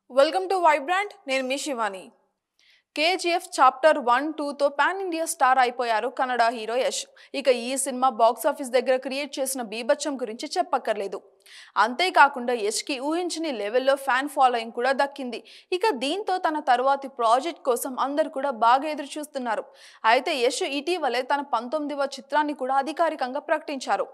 Welcome to Vibrant. నేను మీ శివాని. కేజీఎఫ్ చాప్టర్ 1-2తో పాన్ ఇండియా స్టార్ అయిపోయారు కన్నడ హీరో యష్. ఇక ఈ సినిమా బాక్సాఫీస్ దగ్గర క్రియేట్ చేసిన బీభత్సం గురించి చెప్పక్కర్లేదు. అంతేకాకుండా యష్కి ఊహించని లెవెల్లో ఫ్యాన్ ఫాలోయింగ్ కూడా దక్కింది. ఇక దీంతో తన తరువాతి ప్రాజెక్ట్ కోసం అందరు కూడా బాగా ఎదురు చూస్తున్నారు. అయితే యష్ ఇటీవలే తన 19వ చిత్రాన్ని కూడా అధికారికంగా ప్రకటించారు.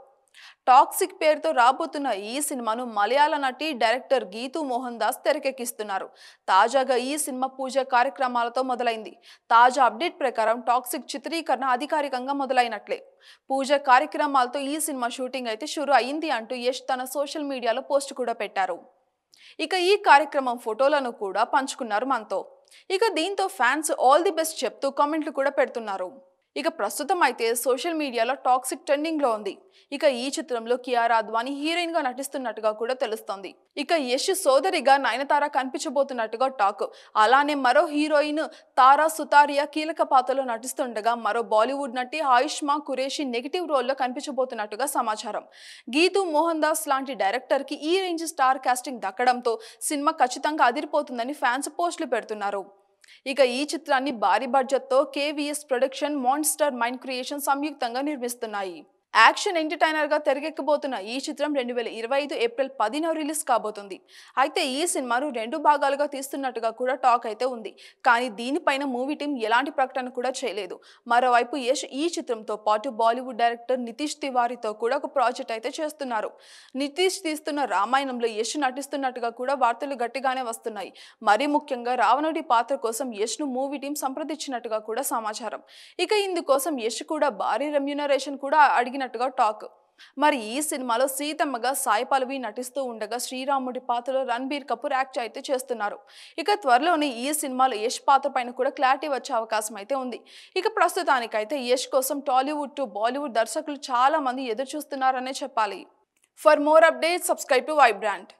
టాక్సిక్ పేరుతో రాబోతున్న ఈ సినిమాను మలయాళ నటి డైరెక్టర్ గీతూ మోహన్ దాస్ తెరకెక్కిస్తున్నారు. తాజాగా ఈ సినిమా పూజ కార్యక్రమాలతో మొదలైంది. తాజా అప్డేట్ ప్రకారం టాక్సిక్ చిత్రీకరణ అధికారికంగా మొదలైనట్లే. పూజ కార్యక్రమాలతో ఈ సినిమా షూటింగ్ అయితే షురు అయింది అంటూ యష్ తన సోషల్ మీడియాలో పోస్ట్ కూడా పెట్టారు. ఇక ఈ కార్యక్రమం ఫోటోలను కూడా పంచుకున్నారు మనతో. ఇక దీంతో ఫ్యాన్స్ ఆల్ ది బెస్ట్ చెప్తూ కామెంట్లు కూడా పెడుతున్నారు. ఇక ప్రస్తుతం అయితే సోషల్ మీడియాలో టాక్సిక్ ట్రెండింగ్ లో ఉంది. ఇక ఈ చిత్రంలో కియారా అద్వానీ హీరోయిన్ గా నటిస్తున్నట్టుగా కూడా తెలుస్తోంది. ఇక యష్ సోదరిగా నయనతార కనిపించబోతున్నట్టుగా టాక్. అలానే మరో హీరోయిన్ తారా సుతారియా కీలక పాత్రలో నటిస్తుండగా మరో బాలీవుడ్ నటి ఆయుష్మా ఖురేషి నెగిటివ్ రోల్లో కనిపించబోతున్నట్టుగా సమాచారం. గీతూ మోహన్ దాస్ లాంటి డైరెక్టర్ కి ఈ రేంజ్ స్టార్ కాస్టింగ్ దక్కడంతో సినిమా ఖచ్చితంగా అదిరిపోతుందని ఫ్యాన్స్ పోస్టులు పెడుతున్నారు. ఇక ఈ చిత్రాన్ని భారీ బడ్జెట్తో KVS production, monster mind creation సంయుక్తంగా నిర్మిస్తున్నాయి. యాక్షన్ ఎంటర్టైనర్ గా తెరకెక్కబోతున్న ఈ చిత్రం 2025 ఏప్రిల్ 10న రిలీజ్ కాబోతుంది. అయితే ఈ సినిమాను 2 భాగాలుగా తీస్తున్నట్టుగా కూడా టాక్ అయితే ఉంది. కానీ దీనిపైన మూవీ టీం ఎలాంటి ప్రకటన కూడా చేయలేదు. మరోవైపు యష్ ఈ చిత్రంతో పాటు బాలీవుడ్ డైరెక్టర్ నితీష్ తివారీతో కూడా ఒక ప్రాజెక్ట్ అయితే చేస్తున్నారు. నితీష్ తీస్తున్న రామాయణంలో యష్ నటిస్తున్నట్టుగా కూడా వార్తలు గట్టిగానే వస్తున్నాయి. మరీ ముఖ్యంగా రావణుడి పాత్ర కోసం యష్ ను మూవీ టీం సంప్రదించినట్టుగా కూడా సమాచారం. ఇక ఇందుకోసం యష్ కూడా భారీ రెమ్యూనరేషన్ కూడా అడిగినట్టుగా టాక్. మరి ఈ సినిమాలో సీతమ్మగా సాయి పల్లవి నటిస్తూ ఉండగా శ్రీరాముడి పాత్రలో రణబీర్ కపూర్ యాక్ట్ అయితే చేస్తున్నారు. ఇక త్వరలోనే ఈ సినిమాలో యష్ పాత్ర పైన కూడా క్లారిటీ వచ్చే అవకాశం అయితే ఉంది. ఇక ప్రస్తుతానికైతే యష్ కోసం టాలీవుడ్ టు బాలీవుడ్ దర్శకులు చాలా మంది ఎదురు చూస్తున్నారనే చెప్పాలి. For more updates subscribe to Vibrant.